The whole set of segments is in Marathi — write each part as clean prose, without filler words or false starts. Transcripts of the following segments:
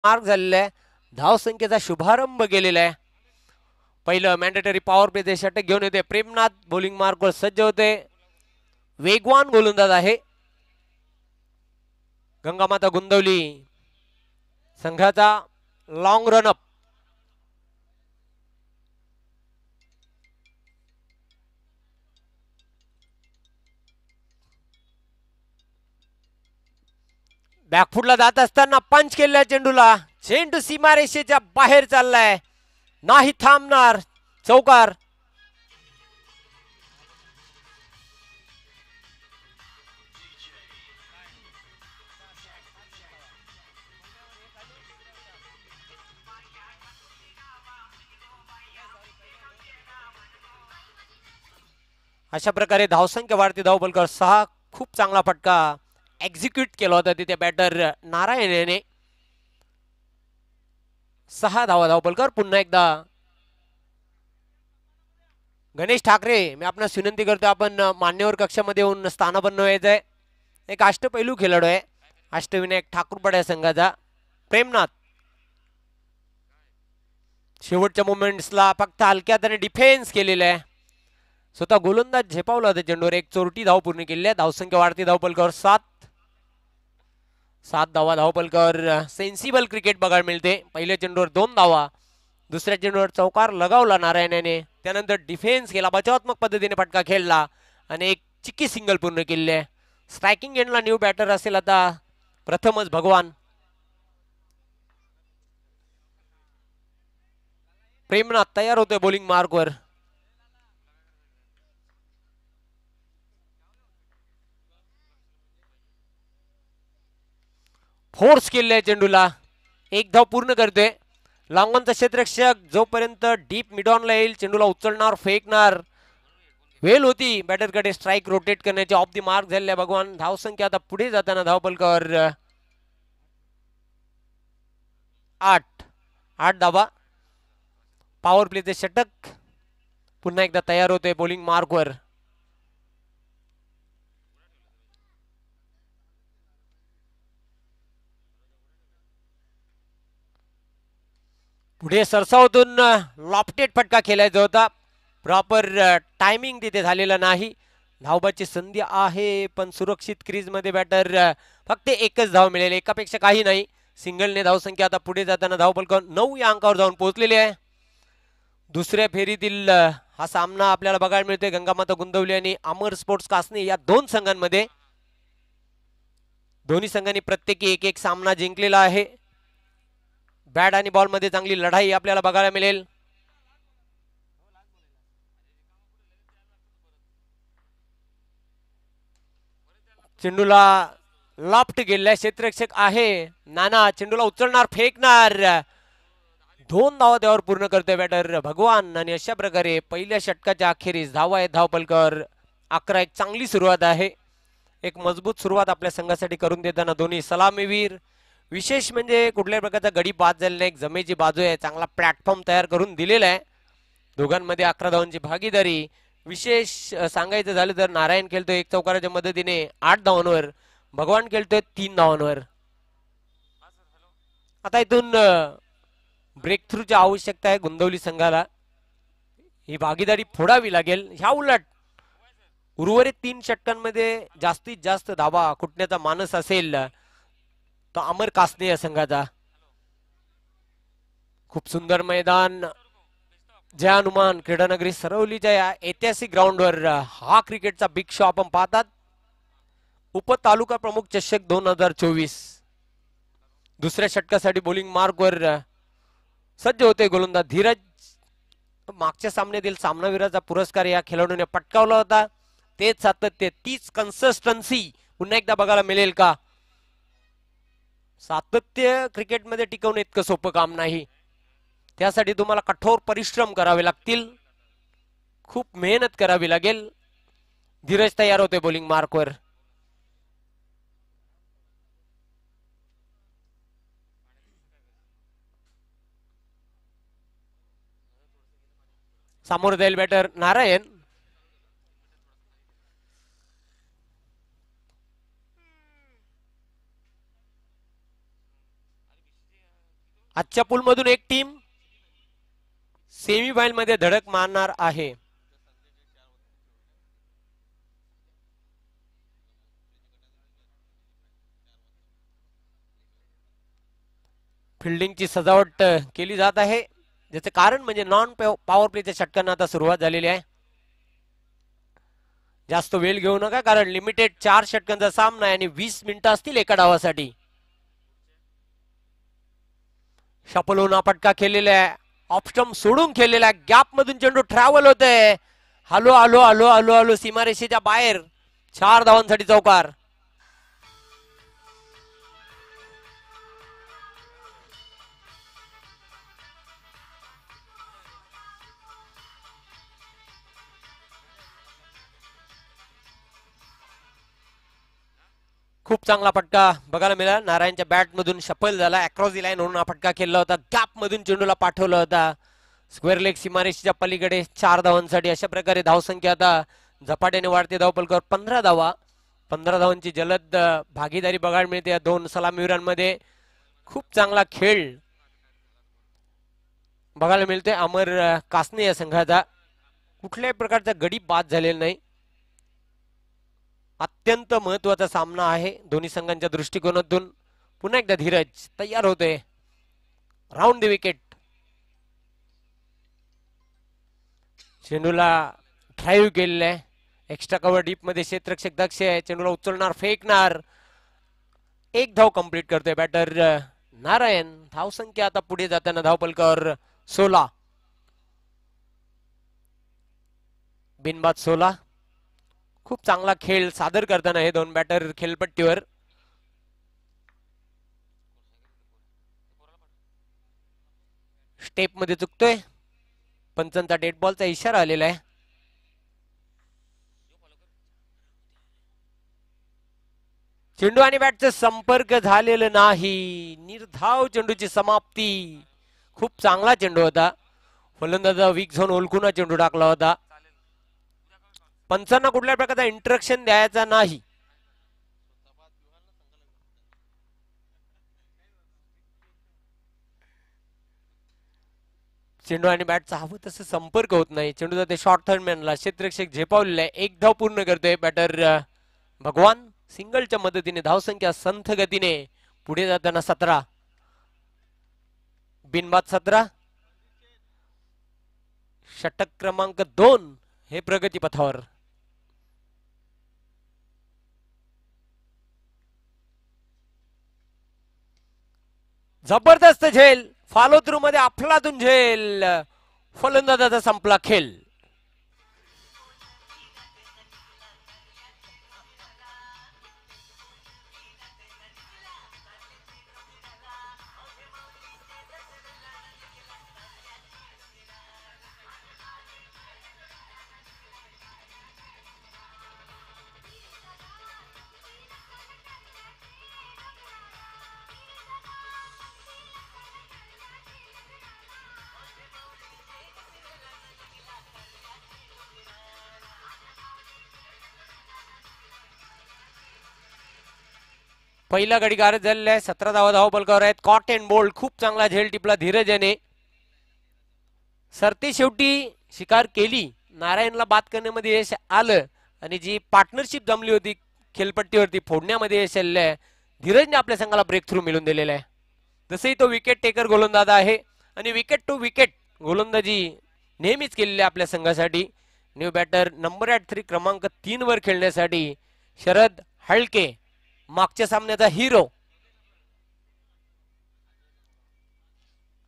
मार्क झालेला आहे. धाव संख्येचा शुभारंभ केलेला आहे. पहिलं मॅन्डेटरी पॉवर प्ले ते षटक घेऊन येते. प्रेमनाथ बॉलिंग मार्कवर सज्ज होते. वेगवान गोलंदाज आहे गंगामाता गुंदवली संघाचा. Long run up. बॅकफुटला जात असताना पंच केलेल्या चेंडूला. चेंडू सीमारेषेच्या बाहेर चाललाय, नाही थांबणार. चौकार. अशा प्रकारे धावसंख्या वाढते. धावबलकर 6. खूप चांगला फटका एक्झिक्यूट केला होता तिथे बॅटर नारायण याने. 6 धावा धावबलकर. पुन्हा एकदा गणेश ठाकरे, मी आपणास विनंती करतो आपण मान्यवर कक्षामध्ये येऊन स्थानापन्न व्हायचंय. एक अष्टपैलू खेळाडू आहे अष्टविनायक ठाकूरपाडा संघाचा प्रेमनाथ. शेवटच्या मोमेंट्सला फक्त हलक्यात आणि डिफेन्स केलेला आहे. स्वतः गोलंदाज झेपावला होता चेंडूवर. एक चोरटी धाव पूर्ण केली आहे. धावसंख्या वाढती. धावपलकर 7. 7 धावा धावपलकर. सेन्सिबल क्रिकेट बघायला मिळते. पहिल्या चेंडूवर 2 धावा, दुसऱ्या चेंडूवर चौकार लगावला नारायणाने. त्यानंतर डिफेन्स केला, बचावात्मक पद्धतीने फटका खेळला आणि एक चिक्की सिंगल पूर्ण केली आहे. स्ट्रायकिंग एंडला न्यू बॅटर असेल आता प्रथमच भगवान. प्रेमनाथ तयार होतोय बॉलिंग मार्कवर. फोर्स केलेल्या चेंडूला. एक धाव पूर्ण करतोय. लांगोनचा क्षेत्ररक्षक जोपर्यंत डीप मिडॉनला येईल चेंडूला उचलणार, फेकणार. वेल होती बॅटरकडे स्ट्राइक रोटेट करण्याची. ऑफ द मार्क झालेल्या भगवान. धावसंख्या आता पुढे जाताना धावपलकर 8. 8 धावा. पॉवर प्लेचे षटक पुन्हा एकदा तयार होते बॉलिंग मार्कवर. पुढे सरसावतून लॉफ्टेड फटका खेळायचा होता. प्रॉपर टायमिंग तिथे झालेला नाही. धावबाची संधी आहे पण सुरक्षित क्रीज मध्ये बॅटर. फक्त एकच धाव मिळेल, एकापेक्षा काही नाही. सिंगलने धावसंख्या आता पुढे जाताना धावपलकर 9 या अंकावर जाऊन पोहोचलेले आहे. दुसऱ्या फेरीतील हा सामना आपल्याला बघायला मिळतोय गंगामाता गुंदवली आणि अमर स्पोर्ट्स कासनी या दोन संघांमध्ये. दोन्ही संघांनी प्रत्येकी एक एक सामना जिंकलेला आहे. बॅट आणि बॉल मध्ये चांगली लढाई आपल्याला बघायला मिळेल. चेंडूला लॉफ्ट गेलेला क्षेत्ररक्षक आहे नाना. चेंडूला उचलणार, फेकणार. 2 धावा त्यावर पूर्ण करतोय बॅटर भगवान. आणि अशा प्रकारे पहिल्या षटकाच्या अखेरीस धावा आहेत धावपलकर 11. एक चांगली सुरुवात आहे. एक मजबूत सुरुवात आपल्या संघासाठी करून देताना दोन्ही सलामीवीर. विशेष म्हणजे कुठल्याही प्रकारचा गडी बाद झालेला नाही. एक जमेची बाजू आहे, चांगला प्लॅटफॉर्म तयार करून दिलेला आहे. दोघांमध्ये 11 धावांची भागीदारी. विशेष सांगायचं झालं तर नारायण खेळतोय 1 चौकाराच्या मदतीने 8 धावांवर. भगवान खेळतोय 3 धावांवर. आता इथून ब्रेक थ्रूची आवश्यकता आहे गुंदवली संघाला. ही भागीदारी फोडावी लागेल. ह्या उलट उर्वरित 3 षटकांमध्ये जास्तीत जास्त धावा कुटण्याचा मानस असेल तो अमर कासने या संघाचा. खूप सुंदर मैदान. जय हनुमान क्रीडानगरी सरवलीच्या या ऐतिहासिक ग्राउंडवर हा क्रिकेटचा बिग शो आपण पाहतात. उपतालुका प्रमुख चषक 2024. दुसऱ्या षटकासाठी बॉलिंग मार्कवर सज्ज होते गोलंदाज धीरज. मागच्या सामन्यातील सामनावीराचा पुरस्कार या खेळाडूने पटकावला होता. तेच सातत्य, तीच कन्सिस्टन्सी पुन्हा एकदा बघायला मिळेल का? सातत्य क्रिकेटमध्ये टिकवणे इतकं सोपं काम नाही. त्यासाठी तुम्हाला कठोर परिश्रम करावे लागतील, खूप मेहनत करावी लागेल. धीरज तयार होते बॉलिंग मार्कवर. समोर जाईल बॅटर नारायण. आजच्या पूल मधून एक टीम सेमीफायनल मध्ये धडक मारणार आहे. फिल्डिंगची सजावट केली जात आहे, ज्याचे कारण म्हणजे नॉन पॉवर प्लेच्या षटकांना आता सुरुवात झालेली आहे. जास्त वेळ घेऊ नका, कारण लिमिटेड 4 षटकांचा सामना आहे आणि 20 मिनिटं असतील एका डावासाठी. शपल हा फटका खेळलेला आहे, ऑप्स्टम सोडून खेळलेला आहे, गॅप मधून चेंडू ट्रॅव्हल होतोय. Hello hello hello hello hello सीमारेषेच्या बाहेर. 4 धावांसाठी चौकार. खूप चांगला फटका बघायला मिळाला. नारायणच्या बॅट मधून शफल झाला, अक्रॉस दी लाईन होऊन हा फटका खेळला होता, गॅप मधून चेंडूला पाठवला होता स्क्वेअर लेग सीमारेषेच्या पलीकडे. 4 धावांसाठी अशा प्रकारे धावसंख्या आता झपाट्याने वाढते. धावपलकावर 15 धावा. 15 धावांची जलद भागीदारी बघायला मिळते या दोन सलामीवीरांमध्ये. खूप चांगला खेळ बघायला मिळते. अमर कासने या संघाचा कुठल्याही प्रकारचा गडी बाद झालेला नाही. अत्यंत महत्वाचा सामना आहे दोन्ही संघांच्या दृष्टिकोनातून. पुन्हा एकदा धीरज तयार होते. Round the wicket. चेंडूला ड्राईव्ह केलेला आहे. एक्स्ट्रा कव्हर डीप मध्ये क्षेत्ररक्षक दक्ष आहे. चेंडूला उचलणार, फेकणार. एक धाव कंप्लीट करतोय बॅटर नारायण. धावसंख्या आता पुढे जाताना धावपलकावर 16. बिनबाद 16. खूप चांगला खेळ सादर करताना हे दोन बॅटर खेळपट्टीवर. स्टेप मध्ये चुकतोय. पंचांचा डेड बॉलचा इशारा आलेला आहे. चेंडू आणि बॅटचा संपर्क झालेला नाही. निर्धाव चेंडूची समाप्ती. खूप चांगला चेंडू होता. फलंदाजा वीक झोन ओळखून चेंडू टाकला होता. पंचांना कुठल्या प्रकारचा इंटरक्शन द्यायचा नाही. चेंडू आणि बॅटचा हवं तसं संपर्क होत नाही. चेंडू जाते शॉर्ट थर्डमॅनला. क्षेत्ररक्षक झेपावलेला आहे. एक धाव पूर्ण करतोय बॅटर भगवान. सिंगलच्या मदतीने धावसंख्या संथ गतीने पुढे जाताना 17. बिनबाद 17. षटक क्रमांक 2 हे प्रगती पथावर. जबरदस्त झेल. फॉलो थ्रू मध्ये अफलातून झेल. फलंदाजाचा संपला खेळ. पहिला गडी गारद झालेला आहे. 17 धावा धावपलकावर आहेत. Caught and bowled. खूप चांगला झेल टिपला धीरज याने. सरते शेवटी शिकार केली. नारायणला बाद करण्यामध्ये यश आलं आणि जी पार्टनरशिप जमली होती खेळपट्टीवरती फोडण्यामध्ये यश आलेलं आहे. धीरजने आपल्या संघाला ब्रेक थ्रू मिळवून दिलेला आहे. जसंही तो विकेट टेकर गोलंदाज आहे आणि विकेट टू विकेट गोलंदाजी नेहमीच केलेली आहे आपल्या संघासाठी. न्यू बॅटर नंबर ॲट 3 क्रमांक 3 वर खेळण्यासाठी शरद हळके, मागच्या सामन्याचा हिरो.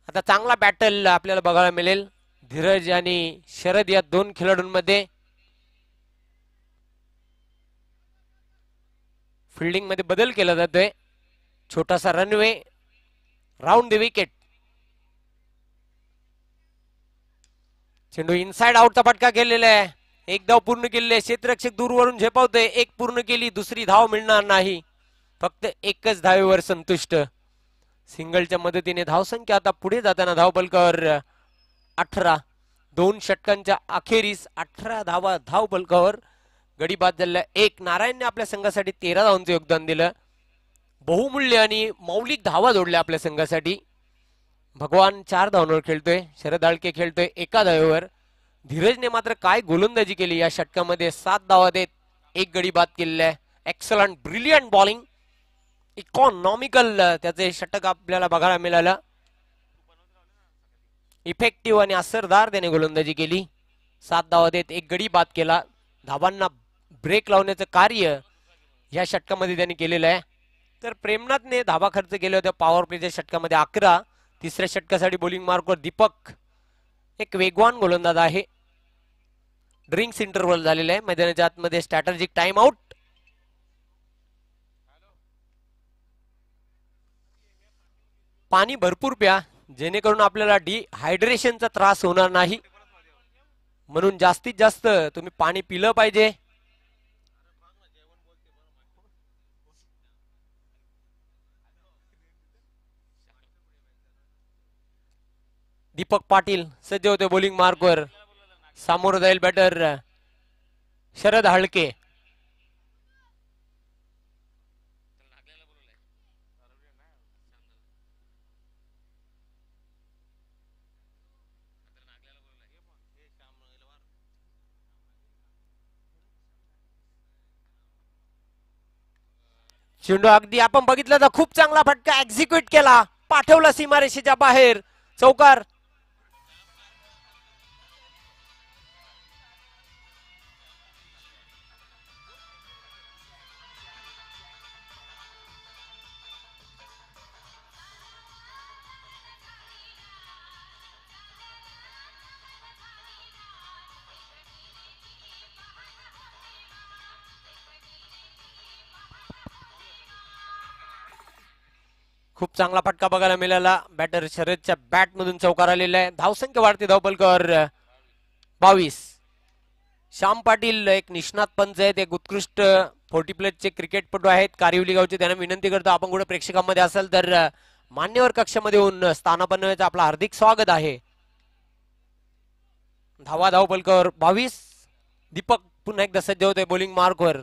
आता चांगला बॅटल आपल्याला बघायला मिळेल धीरज आणि शरद या दोन खेळाडूंमध्ये. फिल्डिंग मध्ये बदल केला जातोय. छोटासा रनवे. Round the wicket. चेंडू इनसाइड आउटचा फटका केलेला आहे. एक धाव पूर्ण केलेली आहे. क्षेत्ररक्षक दूरवरून झेपावतोय. एक पूर्ण केली, दुसरी धाव मिळणार नाही. फक्त एकच धावेवर संतुष्ट. सिंगलच्या मदतीने धावसंख्या आता पुढे जाताना धावपलकावर 18. 2 षटकांच्या अखेरीस 18 धावा धावपलकावर. गडी बाद झालेला एक. नारायणने आपल्या संघासाठी 13 धावांचं योगदान दिलं. बहुमूल्य आणि मौलिक धावा जोडल्या आपल्या संघासाठी. भगवान 4 धावांवर खेळतोय, शरद हाळके खेळतोय एका धावेवर. धीरजने मात्र काय गोलंदाजी केली या षटकामध्ये. 7 धावा देत एक गडी बाद केलेला आहे. एक्सलंट ब्रिलियंट बॉलिंग, इकॉनॉमिकल त्याचे षटक आपल्याला बघायला मिळालं. इफेक्टिव्ह आणि असरदार त्याने गोलंदाजी केली. 7 धावा देत एक गडी बाद केला. धावांना ब्रेक लावण्याचं कार्य या षटकामध्ये त्यांनी केलेलं आहे. तर प्रेमनाथने धावा खर्च केले होते पॉवर प्लेच्या षटकामध्ये 11. तिसऱ्या षटकासाठी बॉलिंग मार्कवर दीपक एक वेगवान गोलंदाज आहे. ड्रिंक्स इंटरव्हल झालेला आहे मैदानाच्या आतमध्ये. Strategic time out. पाणी भरपूर प्या जेणेकरून आपल्याला डिहायड्रेशनचा त्रास होणार नाही, म्हणून जास्तीत जास्त तुम्ही पाणी पिलं पाहिजे. दीपक पाटील सज्ज होते बॉलिंग मार्कवर. सामोरं जाईल बॅटर शरद हाळके. चेंडू अगदी आपण बघितलं तर खूप चांगला फटका एक्झिक्यूट केला, पाठवला सीमारेषेच्या बाहेर. चौकार. खूप चांगला फटका बघायला मिळाला. बॅटर शरदच्या बॅट मधून चौकार आलेला आहे. धावसंख्या वाढते धावपलकर 22. श्याम पाटील एक निष्णात पंच आहेत, एक उत्कृष्ट 40+ क्रिकेटपटू आहेत कारिवली गावचे. त्यांना विनंती करतो आपण कुठे प्रेक्षकांमध्ये असेल तर मान्यवर कक्षामध्ये येऊन स्थानापन्न व्हायचं आपलं हार्दिक स्वागत आहे. धावा धावपलकर 22. दीपक पुन्हा एकदा सज्ज होते बॉलिंग मार्कवर.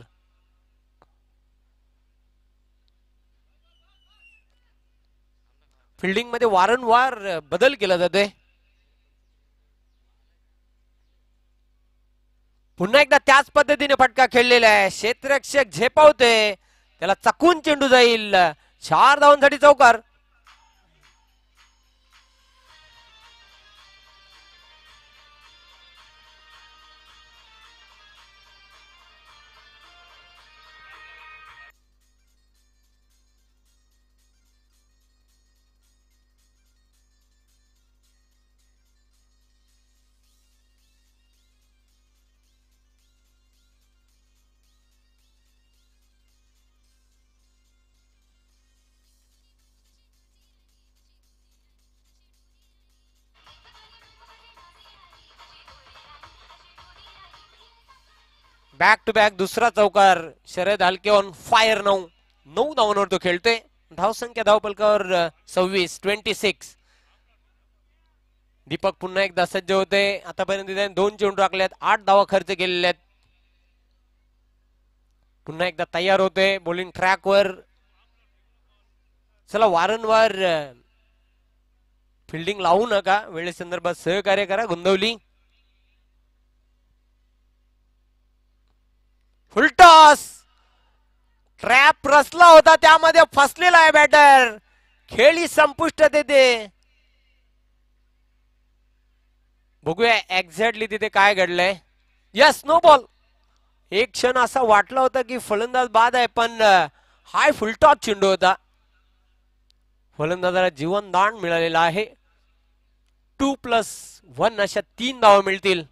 फिल्डिंग मध्ये वारंवार बदल केला जातोय. पुन्हा एकदा त्याच पद्धतीने फटका खेळलेला आहे. क्षेत्ररक्षक झेपावते, त्याला चकून चेंडू जाईल. 4 धावांसाठी चौकार. बॅक टू बॅक दुसरा चौकार. Sharad हालके on fire. 9 धावांवर तो खेळतोय. धावसंख्या धावपलकावर 26. दीपक पुन्हा एकदा सज्ज होते. आतापर्यंत त्याने 2 चेंडू टाकल्यात, 8 धावा खर्च केलेल्या आहेत. पुन्हा एकदा तयार होते बॉलिंग ट्रॅकवर. चला वारंवार फिल्डिंग लावू नका, वेळेसंदर्भात सहकार्य करा. गोंदवली फुलटॉस. ट्रॅप रचला होता, त्यामध्ये फसलेला आहे बॅटर. खेळी संपुष्टात येते. बघूया एक्झॅक्टली तिथे काय घडलंय. Yes, no ball. एक क्षण असा वाटला होता की फलंदाज बाद आहे, पण हाय फुलटॉस चेंडू होता. फलंदाजाला जीवनदान मिळालेला आहे. 2+1 अशा 3 धावा मिळतील.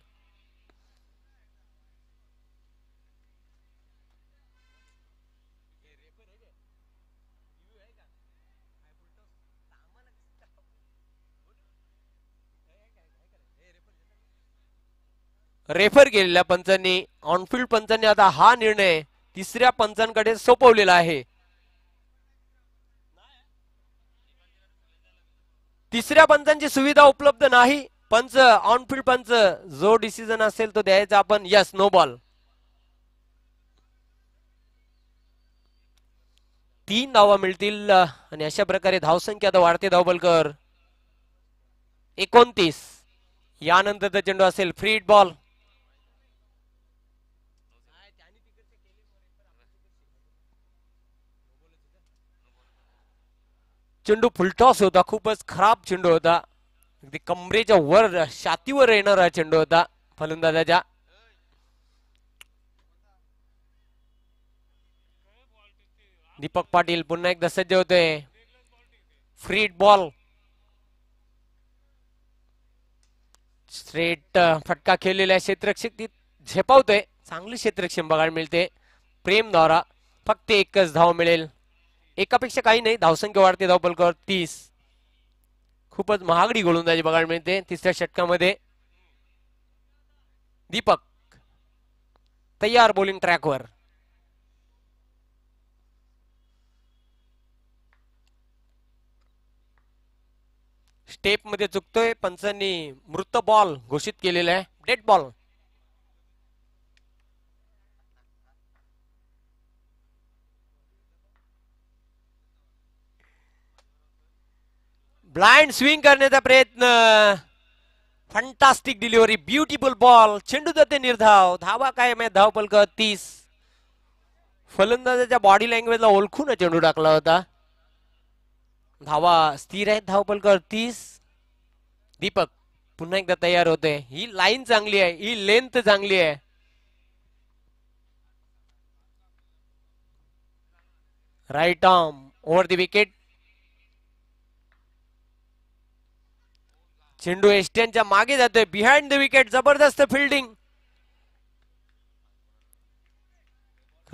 रेफर केलेल्या पंचांनी, ऑनफिल्ड पंचांनी आता हा निर्णय 3ऱ्या पंचांकडे सोपवलेला आहे. 3ऱ्या पंचांची सुविधा उपलब्ध नाही. पंच ऑनफिल्ड पंच जो डिसिजन असेल तो द्यायचा आपण. Yes, no ball. 3 धावा मिळतील आणि अशा प्रकारे धावसंख्या आता वाढते धावबलकर. 29. यानंतरचा चेंडू असेल फ्री हिट बॉल. चेंडू फुलटॉस होता, खूपच खराब चेंडू होता. अगदी कमरेच्या वर छातीवर येणारा चेंडू होता फलंदाजाच्या. दीपक पाटील पुन्हा एकदा सज्ज होते. Free hit ball. स्ट्रेट फटका खेळलेला क्षेत्ररक्षक ती झेपावतोय. चांगली क्षेत्ररक्षण बघायला मिळते प्रेमद्वारा. फक्त एकच धाव मिळेल. एकापेक्षा काही नाही, धावसंख्या वाढते धावपलकावर 30. खूपच महागडी गोलंदाजी बघायला मिळते तिसऱ्या षटकामध्ये. दीपक तयार बॉलिंग ट्रॅकवर. स्टेप मध्ये चुकतोय. पंचांनी मृत बॉल घोषित केलेला आहे, डेड बॉल. ब्लाइंड स्विंग करण्याचा प्रयत्न. Fantastic delivery, beautiful ball. चेंडू जाते निर्धाव. धावा काय धाव पलक 30. फलंदाजाच्या बॉडी लँग्वेजला ओळखून चेंडू टाकला होता. धावा स्थिर आहेत धाव पलक 30. दीपक पुन्हा एकदा तयार होते. ही लाईन चांगली आहे, ही लेंथ चांगली आहे. Right arm over the wicket. चेंडू एस्टियनच्या मागे जातोय, बिहाइंड द विकेट. जबरदस्त फिल्डिंग.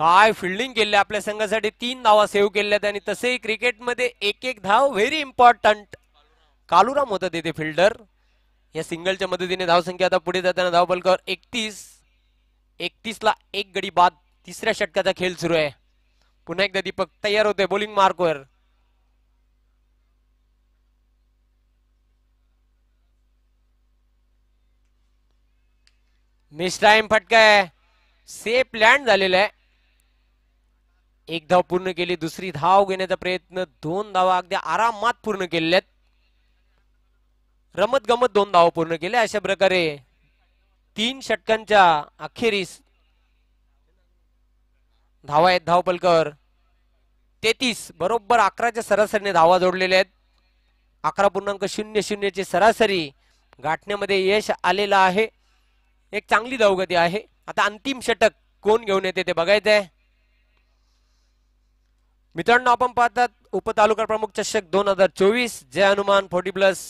काय फिल्डिंग केली आपल्या संघासाठी. 3 धावा सेव्ह केल्यात आणि तसेही क्रिकेटमध्ये एक एक धाव व्हेरी इम्पॉर्टंट. कालुराम होता तिथे फिल्डर. या सिंगलच्या मदतीने धावसंख्या आता पुढे जाताना धावपलकावर 31. 31 ला एक गडी बाद. तिसऱ्या षटकाचा खेळ सुरू आहे. पुन्हा एकदा दीपक तयार होते बॉलिंग मार्कवर. मिस टाइम फटका आहे. सेफ लँड झालेला आहे. एक धाव पूर्ण केली. दुसरी धाव घेण्याचा प्रयत्न. 2 धावा अगदी आरामात पूर्ण केल्यात. रमत गमत 2 धावा पूर्ण केल्या. अशा प्रकारे 3 षटकांच्या अखेरीस धावा आहेत धावपलकावर 33. बरोबर 11च्या सरासरीने धावा जोडलेल्या आहेत. 11.00 ची सरासरी गाठण्यामध्ये यश आलेलं आहे. एक चांगली धावगती आहे. आता अंतिम षटक कोण घेऊन येते ते बघायचंय. मित्रांनो, आपण पाहतात उपतालुका प्रमुख चषक 2024 जय हनुमान 40+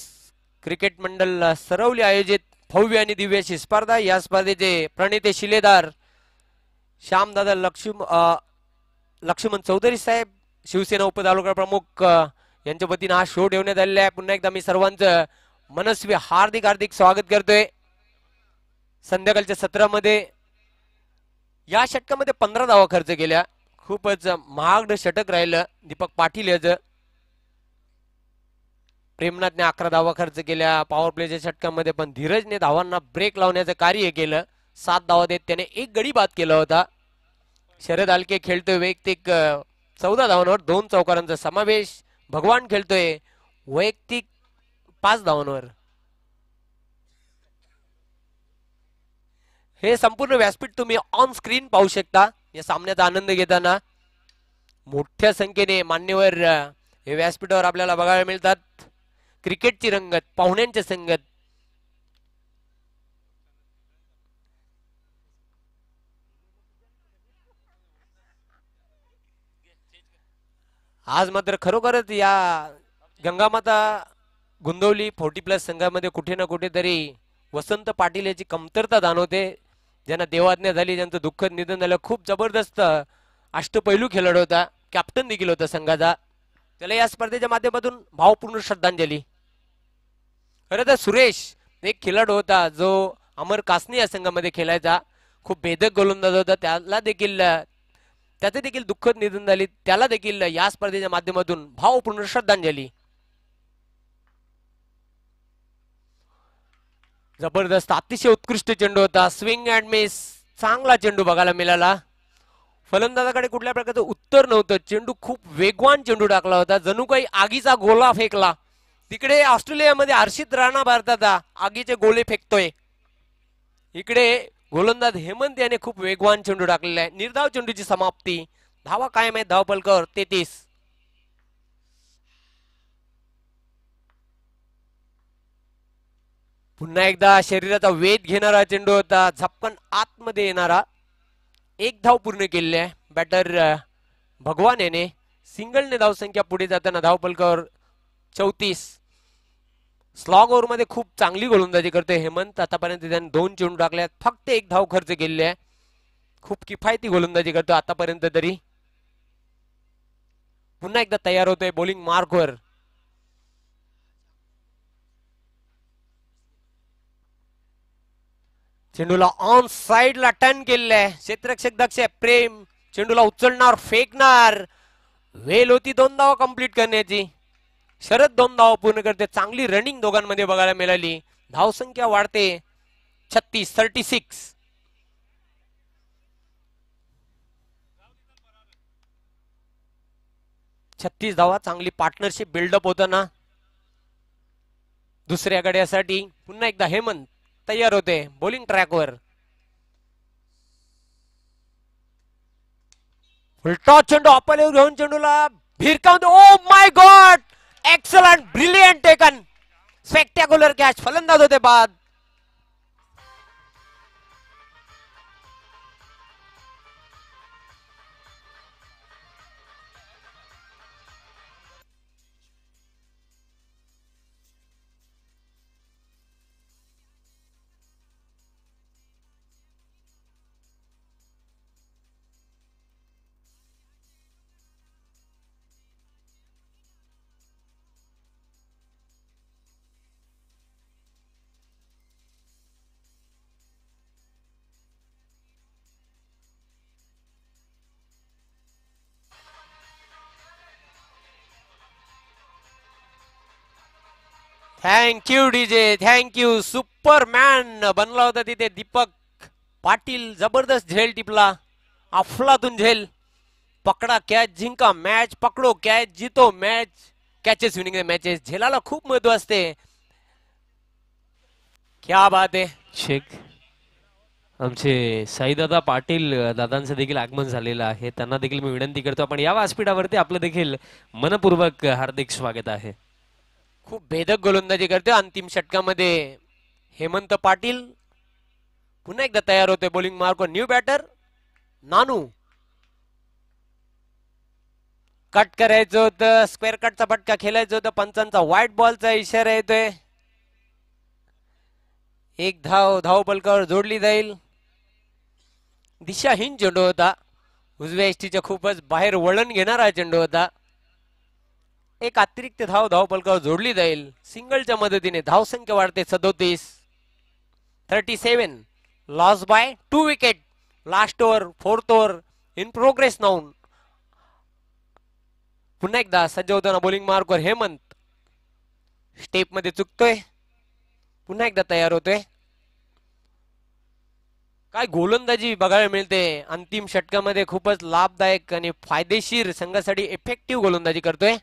क्रिकेट मंडळ सरवली आयोजित भव्य आणि दिव्य अशी स्पर्धा. या स्पर्धेचे प्रणेते शिलेदार श्यामदादा लक्ष्मण चौधरी साहेब, शिवसेना उपतालुका प्रमुख यांच्या वतीने हा शो ठेवण्यात आलेला आहे. पुन्हा एकदा मी सर्वांचं मनस्वी हार्दिक हार्दिक स्वागत करतोय. संध्याकाळच्या सत्रामध्ये या षटकामध्ये 15 धावा खर्च केल्या. खूपच महागड षटक राहिलं दीपक पाटील याचं. प्रेमनाथने 11 धावा खर्च केल्या पॉवर प्लेच्या षटकामध्ये, पण धीरजने धावांना ब्रेक लावण्याचं कार्य केलं. 7 धावा देत त्याने एक गडी बाद केला होता. शरद आलके खेळतोय वैयक्तिक 14 धावांवर 2 चौकारांचा समावेश. भगवान खेळतोय वैयक्तिक 5 धावांवर. हे संपूर्ण व्यासपीठ तुम्ही ऑन स्क्रीन पाहू शकता. या सामन्याचा आनंद घेताना मोठ्या संख्येने मान्यवर हे व्यासपीठावर आपल्याला बघायला मिळतात. क्रिकेटची रंगत, पाहुण्यांची संगत. आज मात्र खरोखरच या गंगामाता गुंदवली 40+ संघामध्ये कुठे ना कुठेतरी वसंत पाटील याची कमतरता जाणवते. ज्यांना देवाज्ञा झाली, ज्यांचं दुःखद निधन झालं. खूप जबरदस्त अष्टपैलू खेळाडू होता, कॅप्टन देखील होता संघाचा. त्याला या स्पर्धेच्या माध्यमातून भावपूर्ण श्रद्धांजली. खरं तर सुरेश एक खेळाडू होता जो अमर कासनी या संघामध्ये खेळायचा. खूप भेदक गोलंदाज होता. त्याचे देखील दुःखद निधन झाले. त्याला देखील या स्पर्धेच्या माध्यमातून भावपूर्ण श्रद्धांजली. जबरदस्त अतिशय उत्कृष्ट चेंडू होता. Swing and miss. चांगला चेंडू बघायला मिळाला. फलंदाजाकडे कुठल्या प्रकारचं उत्तर नव्हतं. चेंडू खूप वेगवान चेंडू टाकला होता. जणू काही आगीचा गोला फेकला तिकडे ऑस्ट्रेलियामध्ये हर्षित राणा भारताचा आगीचे गोले फेकतोय. इकडे गोलंदाज हेमंत याने खूप वेगवान चेंडू टाकलेला आहे. निर्धाव चेंडूची समाप्ती. धावा कायम आहे. धावपलकर 33. पुन्हा एकदा शरीराचा वेध घेणारा चेंडू होता. झपकन आतमध्ये येणारा. एक धाव पूर्ण केलेली आहे. बॅटर भगवान याने सिंगलने धावसंख्या पुढे जाताना धावपलकर 34. स्लॉग ओव्हर मध्ये खूप चांगली गोलंदाजी करते हेमंत. आतापर्यंत त्याने 2 चेंडू टाकले. फक्त 1 धाव खर्च केलेली आहे. खूप किफायती गोलंदाजी करतो आतापर्यंत तरी. पुन्हा एकदा तयार होतोय बॉलिंग मार्कवर. चेंडूला ऑन साइडला टर्न केलेलं आहे. क्षेत्ररक्षक दक्ष प्रेम चेंडूला उचलणार, फेकणार. वेल होती 2 धावा कंप्लीट करण्याची. शरद 2 धावा पूर्ण करते. चांगली रनिंग दोघांमध्ये बघायला मिळाली. धावसंख्या वाढते 36. 36 धावा. चांगली पार्टनरशिप बिल्डअप होताना दुसऱ्या गड्यासाठी. पुन्हा एकदा हेमंत तयार होते बॉलिंग ट्रॅकवर. उलटा चेंडू आपल्यावर घेऊन चेंडूला भिरकावून. Oh my god, excellent, brilliant taken, spectacular catch. फलंदाज होते बाद. Thank you DJ, thank you. सुपरमॅन बनला होता तिथे दीपक पाटील. जबरदस्त झेल टिपला. अफलातून झेल. पकडा कॅच जिंका मॅच, पकडो कॅच जितो मॅच. Catches winning matches. झेलाला खूप महत्व असते. क्या बात आहे. शेख आमचे साईदादा पाटील दादांचं देखील आगमन झालेलं आहे. त्यांना देखील मी विनंती करतो आपण या व्यासपीठावरती आपलं देखील मनपूर्वक हार्दिक स्वागत आहे. खूप भेदक गोलंदाजी करते अंतिम षटकामध्ये हेमंत पाटील. पुन्हा एकदा तयार होते बॉलिंग मार्क. न्यू बॅटर नानू. कट करायचं होतं. स्क्वेअर कटचा फटका खेळायचा होता. पंचांचा व्हाईट बॉलचा इशारा येतोय. 1 धाव धावपलकावर जोडली जाईल. दिशाहीन चेंडू होता. उजव्या एसटीच्या खूपच बाहेर वळण घेणारा चेंडू होता. 1 अतिरिक्त धाव धावपलकावर जोडली जाईल. सिंगलच्या मदतीने धावसंख्या वाढते 37. 37. Loss by 2 wicket. Last over, 4th over in progress now. पुन्हा एकदा सज्ज होताना बॉलिंग मार्कवर हेमंत. स्टेप मध्ये चुकतोय. पुन्हा एकदा तयार होतोय. काय गोलंदाजी बघायला मिळते अंतिम षटकामध्ये. खूपच लाभदायक आणि फायदेशीर, संघासाठी इफेक्टिव्ह गोलंदाजी करतोय.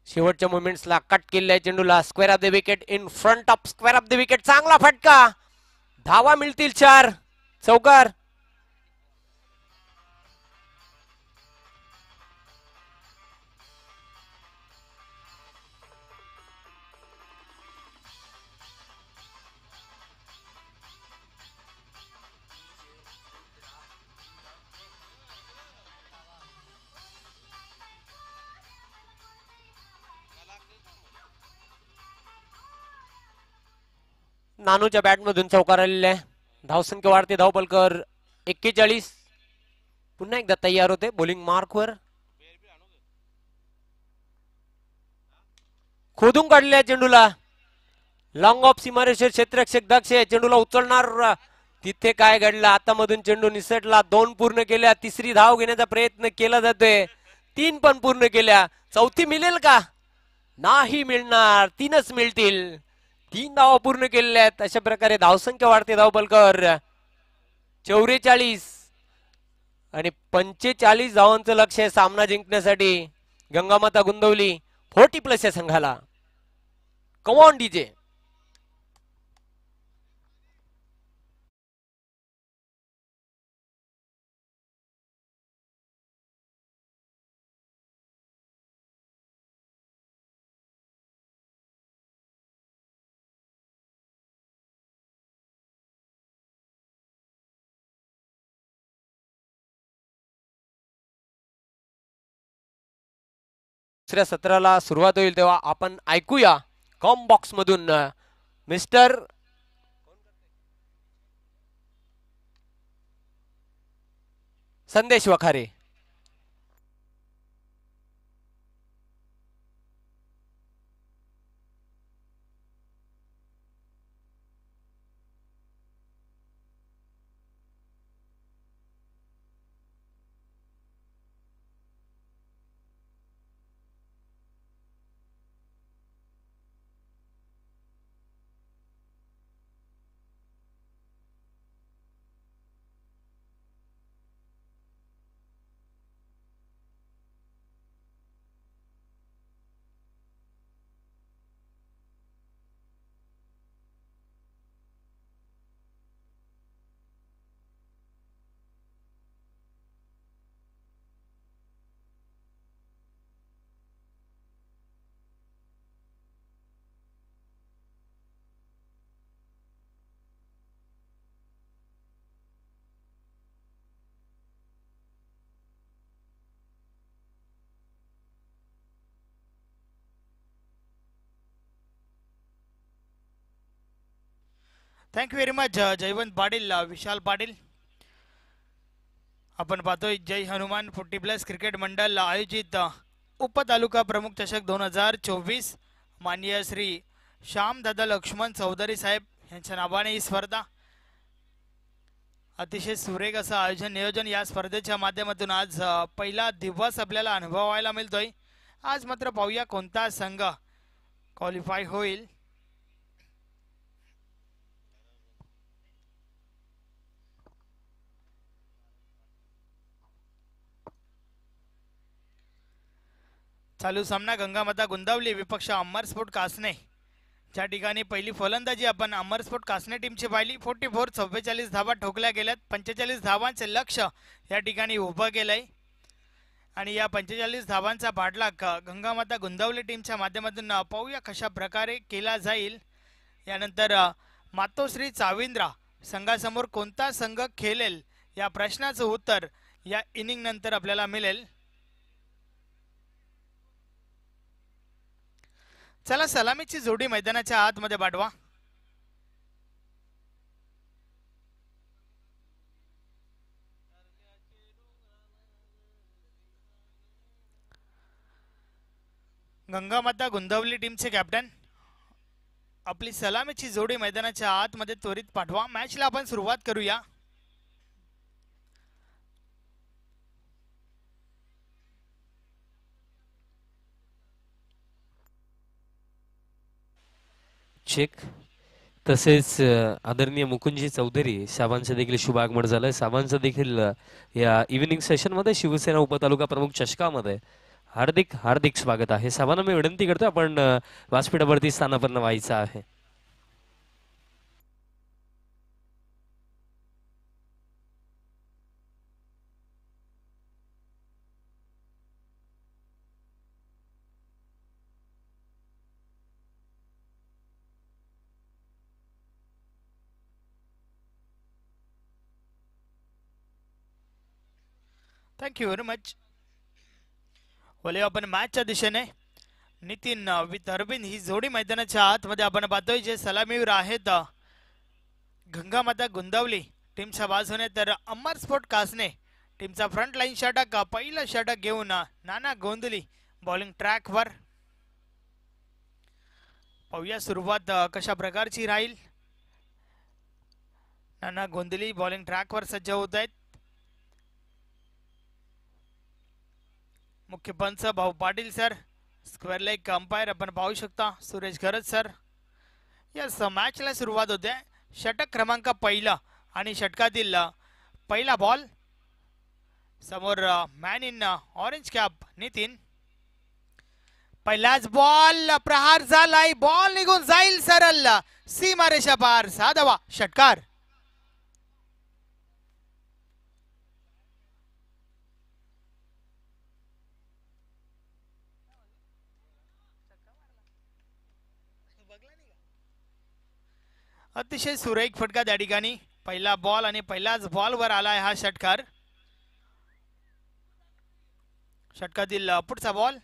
शेवटच्या मोमेंट्सला कट केलेल्या चेंडूला square of the wicket, in front of square of the wicket. चांगला फटका. धावा मिळतील 4. चौकार. नानूच्या बॅटमधून चौकार आलेला आहे. धावसंख्या वाढते. धावपलकर 41. पुन्हा एकदा तयार होते बॉलिंग मार्कवर. खोदून काढलेल्या चेंडूला लॉंग ऑफ सीमारेषेवर क्षेत्ररक्षक दक्ष चेंडूला उचलणार. तिथे काय घडलं. हातामधून चेंडू निसटला. 2 पूर्ण केल्या. 3री धाव घेण्याचा प्रयत्न केला जातोय. 3 पण पूर्ण केल्या. 4थी मिळेल का. नाही मिळणार. 3च मिळतील. 3 धावा पूर्ण केलेल्या आहेत. अशा प्रकारे धावसंख्या वाढते. धावपलकर 44 आणि 45 धावांचं लक्ष आहे सामना जिंकण्यासाठी. गंगामाता गुंदवली 40+ या संघाला. Come on DJ. दुसऱ्या सत्राला सुरुवात होईल तेव्हा आपण ऐकूया कॉम बॉक्स मधून mister Sandesh Wakhare. Thank you very much Jaywant Patil, Vishal Patil. आपण पाहतोय जय हनुमान 40+ क्रिकेट मंडळ आयोजित उपतालुका प्रमुख चषक 2024 माननीय श्री श्यामदादा लक्ष्मण चौधरी साहेब यांच्या नावाने ही स्पर्धा. अतिशय सुरेख असं आयोजन नियोजन या स्पर्धेच्या माध्यमातून आज पहिला दिवस आपल्याला अनुभवायला मिळतोय. आज मात्र पाहूया कोणता संघ क्वालिफाय होईल. चालू सामना गंगामाता गुंदावली विपक्ष अमरस्फोट कासने. ज्या ठिकाणी पहिली फलंदाजी आपण अमरस्फोट कासने टीमची पाहिली. 44 धावा ठोकल्या गेल्यात. 45 धावांचे लक्ष या ठिकाणी उभं केलंय आणि या 45 धावांचा पाठलाग गंगामाता गुंदावली टीमच्या माध्यमातून पाहूया कशा प्रकारे केला जाईल. यानंतर मातोश्री चाविंद्रा संघासमोर कोणता संघ खेळेल या प्रश्नाचं उत्तर या इनिंग नंतर आपल्याला मिळेल. चला सलामीची जोडी मैदानाच्या आतमध्ये पाठवा. गंगामाता गुंदावली टीमचे कॅप्टन आपली सलामीची जोडी मैदानाच्या आतमध्ये त्वरित पाठवा. मॅचला आपण सुरुवात करूया. चेक. तसेच आदरणीय मुकुंदजी चौधरी साहेबांचं देखील शुभ आगमन झालंय. साहेबांचं देखील या इव्हिनिंग सेशन मध्ये शिवसेना उपतालुका प्रमुख चषकामध्ये हार्दिक हार्दिक स्वागत आहे. साहेबांना मी विनंती करतो आपण व्यासपीठावरती स्थानापन्न व्हायचं आहे. Thank you very much. बोले आपण मॅचच्या दिशेने नितीन विथ अरविंद ही जोडी मैदानाच्या आतमध्ये आपण पाहतोय. जे सलामीवर आहेत गंगामाता गुंदावली टीमच्या बाजूने तर अमरस्फोट कासने टीमचा फ्रंट लाईन षटक पहिलं षटक घेऊन नाना गोंदली बॉलिंग ट्रॅकवर. पाहूया सुरुवात कशा प्रकारची राहील. नाना गोंदली बॉलिंग ट्रॅकवर सज्ज होत आहेत. मुख्य पंच भाऊ Patil sir, square leg umpire आपण पाहू शकता सुरेश गरज सर. यस मॅचला सुरुवात होते. षटक क्रमांक पहिला आणि षटकातील पहिला बॉल समोर man in orange cap Nitin. पहिलाच बॉल प्रहार झालाय, बॉल निघून जाईल सरळ सीमारेषा पार, 6 धावा षटकार. अतिशय सुरेख फटका त्या ठिकाणी. पहिला बॉल आणि पहिल्याच बॉलवर आलाय हा षटकार. षटकातील पुढचा बॉल.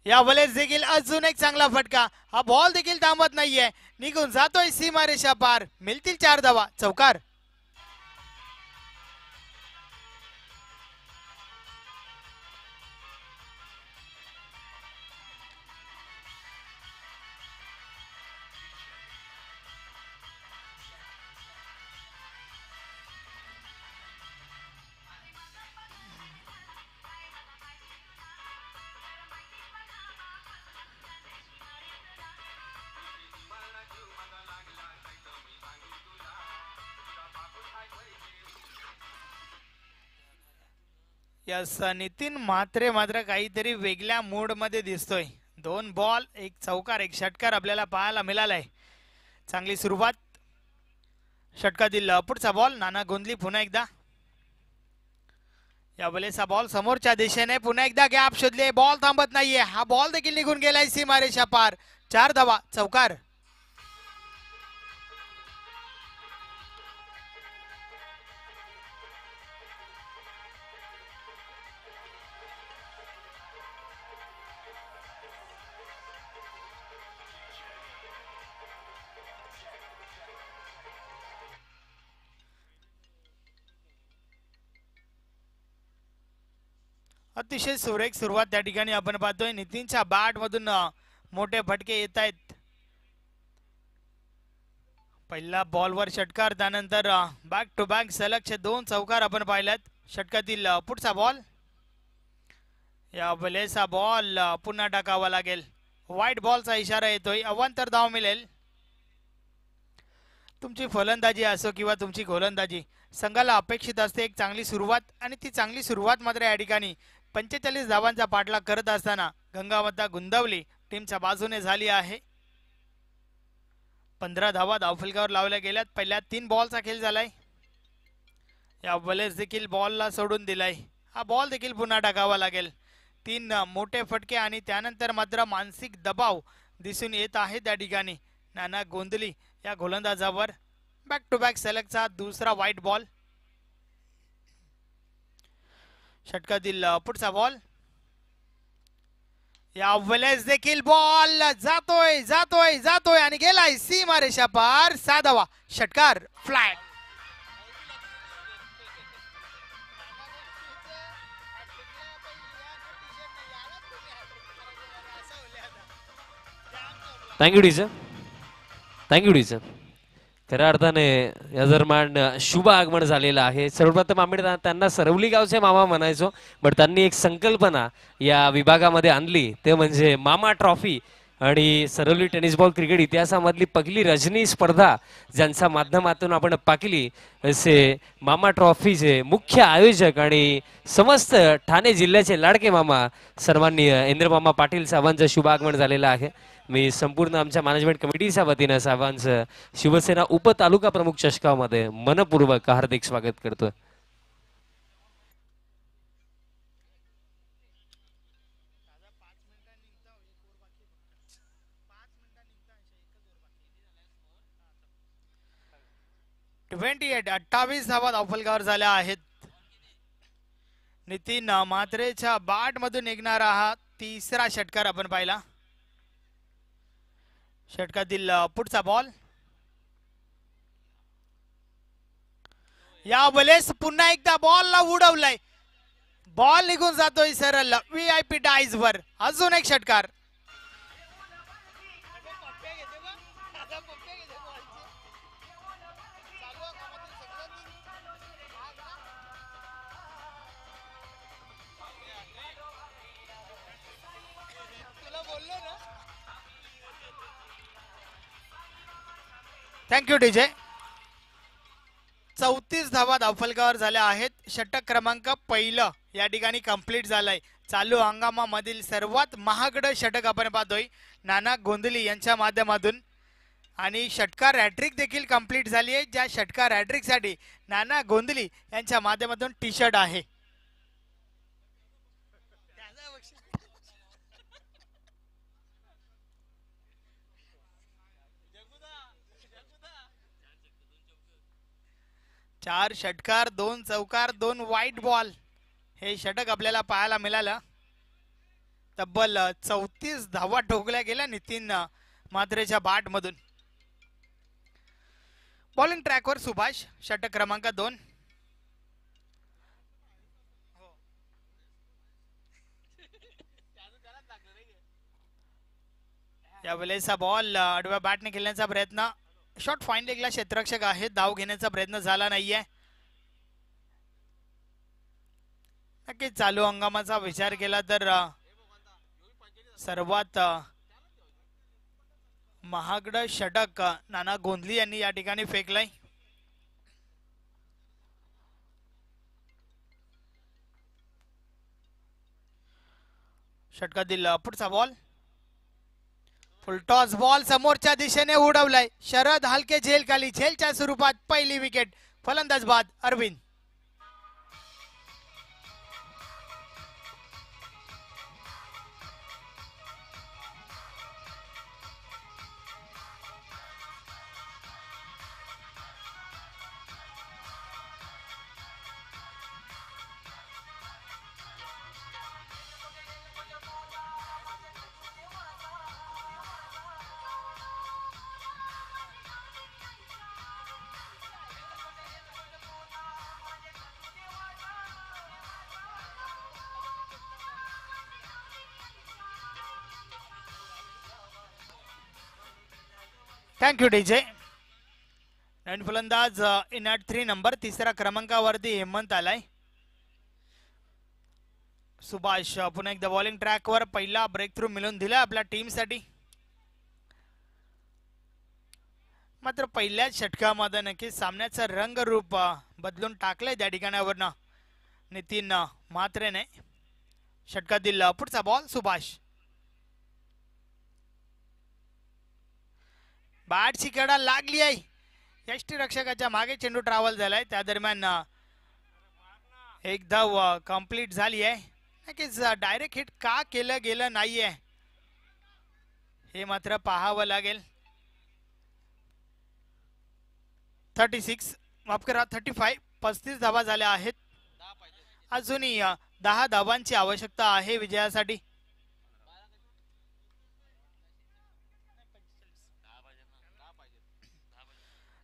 या वेळेस देखील अजून एक चांगला फटका. हा बॉल देखील थांबत नाहीये, निघून जातोय सीमारेषा पार. मिळतील 4 धावा, चौकार. यस, नितीन म्हात्रे मात्र काहीतरी वेगळ्या मूड मध्ये दिसतोय. 2 बॉल 1 चौकार 1 षटकार आपल्याला पाहायला मिळालाय. चांगली सुरुवात. षटकातील पुढचा बॉल. नाना गोंधली पुन्हा एकदा. यावेळेस हा बॉल समोरच्या दिशेने, पुन्हा एकदा गॅप शोधले, बॉल थांबत नाहीये. हा बॉल देखील निघून गेलाय सीमारेषा पार. 4 धावा, चौकार. अतिशय सुरेख सुरुवात त्या ठिकाणी आपण पाहतोय. नितीनच्या बॅट मधून मोठे फटके येत आहेत. पहिला बॉलवर षटकार, त्यानंतर बॅक टू बॅक सलगचे 2 चौकार आपण पाहिल्यात. षटकातील पुढचा बॉल. या वेळेस हा बॉल पुन्हा टाकावा लागेल. व्हाईट बॉलचा इशारा येतोय. अवांतर धाव मिळेल. तुमची फलंदाजी असो किंवा तुमची गोलंदाजी, संघाला अपेक्षित असते एक चांगली सुरुवात, आणि ती चांगली सुरुवात मात्र या ठिकाणी 45 धावांचा पाठलाग करत असताना गंगावता गुंदावली टीमच्या बाजूने झाली आहे. 15 धावा धावफलकावर लावल्या गेल्यात. पहिल्या 3 बॉलचा खेळ झालाय. या वेळेस देखील बॉलला सोडून दिलाय. हा बॉल देखील पुन्हा टाकावा लागेल. 3 मोठे फटके आणि त्यानंतर मात्र मानसिक दबाव दिसून येत आहे त्या ठिकाणी नाना गोंधली या गोलंदाजावर. बॅक टू बॅक सलगचा दुसरा व्हाईट बॉल. षटकातील पुढचा बॉल. या वेळेस देखील बॉल जातोय जातोय जातोय आणि गेलाय सीमारेषा पार. 6 धावा, षटकार. Flat. Thank you teacher, thank you teacher. खऱ्या अर्थाने या दरम्यान शुभ आगमन झालेलं आहे. सर्वप्रथम आम्ही त्यांना सरवली गावचे मामा म्हणायचो, पण त्यांनी एक संकल्पना या विभागामध्ये आणली, ते म्हणजे मामा ट्रॉफी. आणि सरवली टेनिस बॉल क्रिकेट इतिहासामधली पहिली रजनी स्पर्धा ज्यांच्या माध्यमातून आपण पाहिली, असे मामा ट्रॉफीचे मुख्य आयोजक आणि समस्त ठाणे जिल्ह्याचे लाडके मामा सन्माननीय इंद्रमामा पाटील साहेबांचं शुभ आगमन झालेलं आहे. मी संपूर्ण आमच्या मॅनेजमेंट कमिटीच्या वतीनं साहेबांचं शिवसेना उपतालुका प्रमुख चषकामध्ये मनपूर्वक हार्दिक स्वागत करतो. ट्वेंटी 28 धावा धावफलकावर झाल्या आहेत. नितीन म्हात्रेच्या बॅट मधून निघणारा हा तिसरा षटकार आपण पाहिला. षटकातील पुढचा बॉल. या वेळेस पुन्हा एकदा बॉलला उडवलाय, बॉल निघून जातोय सरळ VIP डाईज वर. अजून एक षटकार. Thank you DJ. 34 धावा धावफलकावर झाल्या आहेत. षटक क्रमांक पहिलं या ठिकाणी कंप्लीट झालाय. चालू हंगामामधील सर्वात महागड षटक आपण पाहतोय नाना गोंधली यांच्या माध्यमातून आणि षटकार हॅट्रिक देखील कंप्लीट झाली आहे. ज्या षटकार हॅट्रिक साठी नाना गोंधली यांच्या माध्यमातून टी शर्ट आहे. चार षटकार 2 चौकार 2 व्हाईट बॉल हे षटक आपल्याला पाहायला मिळालं. तब्बल 34 धावा ठोकल्या गेल्या नितीन म्हात्रेच्या बॅट मधून. बॉलिंग ट्रॅकवर सुभाष षटक क्रमांक 2. या वेळेचा बॉल आडव्या बॅटने खेळण्याचा प्रयत्न. शॉट फाईन लेगला क्षेत्ररक्षक आहे. धाव घेण्याचा प्रयत्न झाला नाहीये. नक्कीच चालू हंगामाचा विचार केला तर सर्वात महागड षटक नाना गोंधली यांनी या ठिकाणी फेकलंय. षटकातील पुढचा बॉल फुलटॉस बॉल समोरच्या दिशेने उडवलाय. शरद हलके झेल खाली. झेलच्या स्वरूपात पहिली विकेट. फलंदाज बाद अरविंद. Thank you DJ. नवीन फलंदाज इन ॲट 3 नंबर 3ऱ्या क्रमांकावरती हेमंत आलाय. सुभाष पुन्हा एकदा बॉलिंग ट्रॅकवर पहिला ब्रेक थ्रू मिळवून दिला आपल्या टीमसाठी. मात्र पहिल्याच षटकामध्ये नक्कीच सामन्याचं रंगरूप बदलून टाकलंय त्या ठिकाणावरनं नितीन म्हात्रेने. षटकातील पुढचा बॉल सुभाष. बॅटची कडा लागली आहे. यष्टी रक्षकाच्या मागे चेंडू ट्रॅव्हल झालाय. त्या दरम्यान एक धाव कंप्लीट झाली आहे. नक्कीच डायरेक्ट हिट का केलं गेलं नाहीये हे मात्र पाहावं लागेल. 36 माफ करा 35 35 धावा झाल्या आहेत. अजूनही 10 धावांची आवश्यकता आहे विजयासाठी.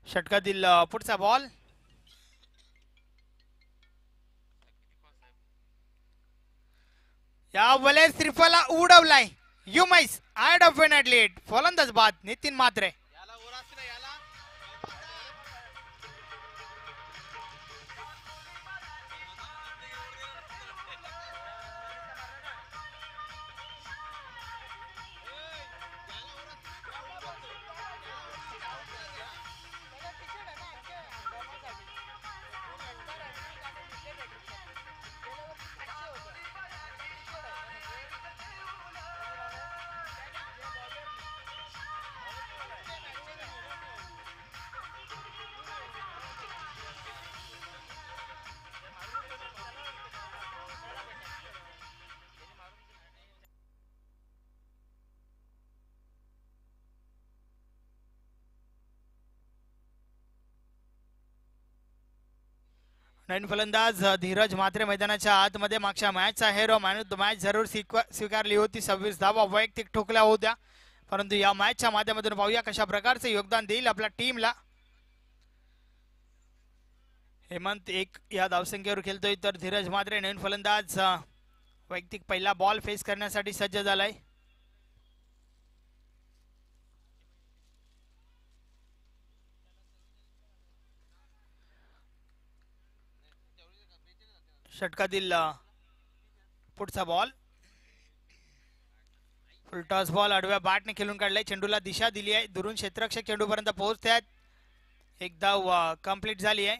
षटकातील पुढचा बॉल या वेळेस त्रिफला उडवलाय. युमाईस आयड ऑफ एन ॲथलीट. फलंदाज बाद नितीन म्हात्रे. नवीन फलंदाज धीरज म्हात्रे मैदानाच्या आतमध्ये. मागच्या मॅचचा हेरो मॅन ऑफ द मॅच जरूर स्वीकारली होती. 26 धावा वैयक्तिक ठोकल्या होत्या. परंतु या मॅचच्या माध्यमातून पाहूया कशा प्रकारचे योगदान देईल आपल्या टीमला. हेमंत एक या धावसंख्येवर खेळतोय तर धीरज म्हात्रे नवीन फलंदाज वैयक्तिक पहिला बॉल फेस करण्यासाठी सज्ज झालाय. षटकातील पुढचा बॉल फुलटॉस बॉल आडव्या बॅटने खेळून काढलाय. चेंडूला दिशा दिली आहे. दुरून क्षेत्ररक्षक चेंडूपर्यंत पोहोचते आहेत. एक धाव कंप्लीट झाली आहे.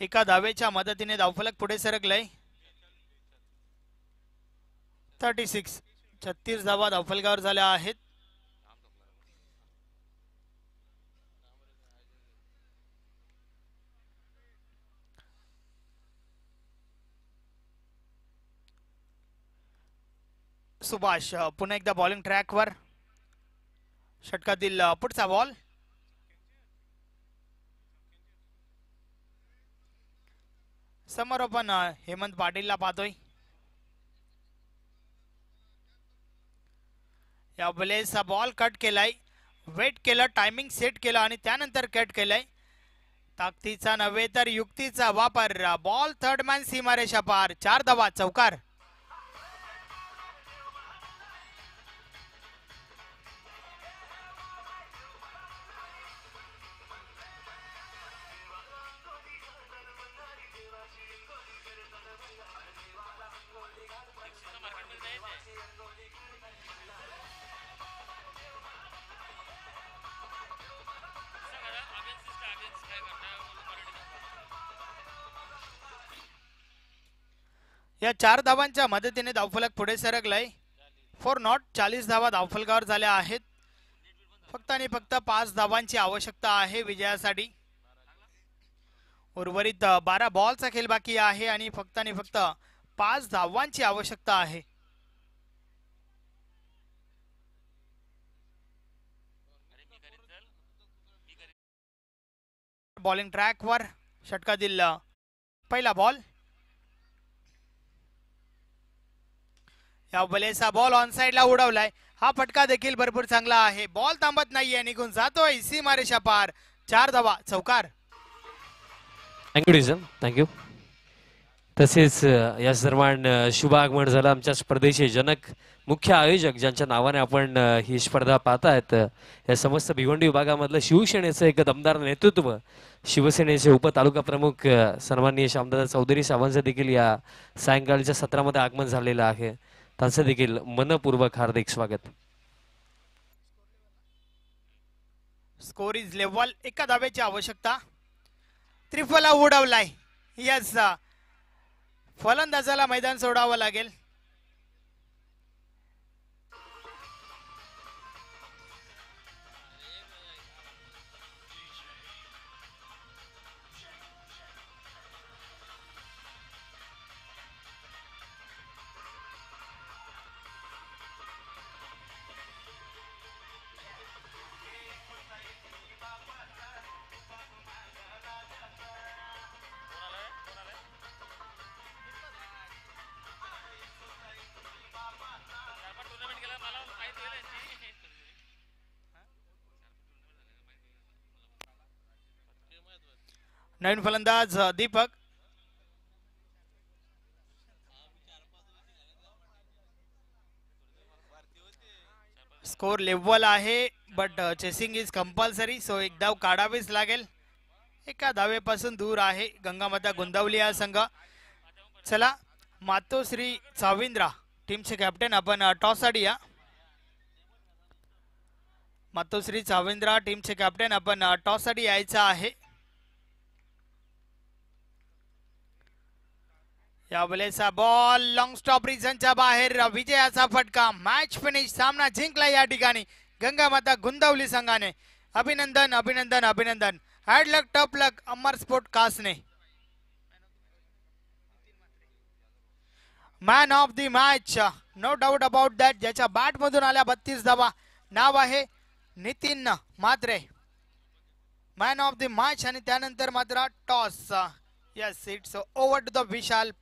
एका धावेच्या मदतीने धावफलक पुढे सरकलाय. 36 धावा धावफलकावर झाल्या आहेत. सुभाष पुन्हा एकदा बॉलिंग ट्रॅकवर. षटकातील पुढचा बॉल. समोर आपण हेमंत पाटीलला पाहतोय. या वेळेस बॉल कट केलाय, वेट केलं, टायमिंग सेट केलं आणि त्यानंतर कट केलाय. ताकदीचा नव्हे तर युक्तीचा वापर. बॉल थर्ड मॅन सीमारेषा पार. 4 धावा चौकार. या 4 धावांच्या मदतीने धावफलक पुढे सरकलाय. 4 नॉट 40 धावा धावफलकावर झाल्या आहेत. फक्त आणि फक्त 5 धावांची आवश्यकता आहे विजयासाठी. उर्वरित 12 बॉलचा खेळ बाकी आहे आणि फक्त 5 धावांची आवश्यकता आहे. बॉलिंग ट्रॅकवर षटकातील पहिला बॉल. या बलेचा बॉल ऑन साइडला उडवलाय. हा फटका देखील भरपूर चांगला आहे. बॉल थांबत नाहीये, निघून जातोय सीमारेषा पार. 4 धावा चौकार. थँक्यू डिझन, थँक्यू. तसेच या दरम्यान शुभ आगमन झालं आमच्या स्पर्धेचे जनक, मुख्य आयोजक ज्यांच्या नावाने आपण ही स्पर्धा पाहतायत. या समस्त भिवंडी विभागामधलं शिवसेनेचं एक दमदार नेतृत्व, शिवसेनेचे उपतालुका प्रमुख सन्माननीय श्यामदादा चौधरी साहेबांचं देखील या सायंकाळच्या सत्रामध्ये आगमन झालेलं आहे. त्यांचं देखील मनपूर्वक हार्दिक स्वागत. Score is level. एका धावेची आवश्यकता. त्रिफला उडवलाय. यस, फलंदाजाला मैदान सोडावं लागेल. नवीन फलंदाज दीपक. स्कोर लेवल आहे, but chasing is compulsory. So एक धाव काढावीच लागेल. एका धावेपासून दूर आहे गंगामाता गोंदावली हा संघ. चला, मातोश्री चाविंद्रा टीमचे कॅप्टन आपण टॉस साठी या. मातोश्री चाविंद्रा टीमचे कॅप्टन आपण टॉस साठी यायचं आहे. या वेळेचा बॉल लॉंग स्टॉप रिजनच्या बाहेर. विजयाचा फटका. Match finish. सामना जिंकला या ठिकाणी गंगामाता गोंदावली संघाने. अभिनंदन अभिनंदन अभिनंदन. Hard luck tough luck Amar sport कासने. Man of the match, no doubt about that. ज्याच्या बॅट मधून आल्या 32 धावा, नाव आहे Nitin Mhatre. Man of the match आणि त्यानंतर मात्र toss. Yes, it's over to the Vishal.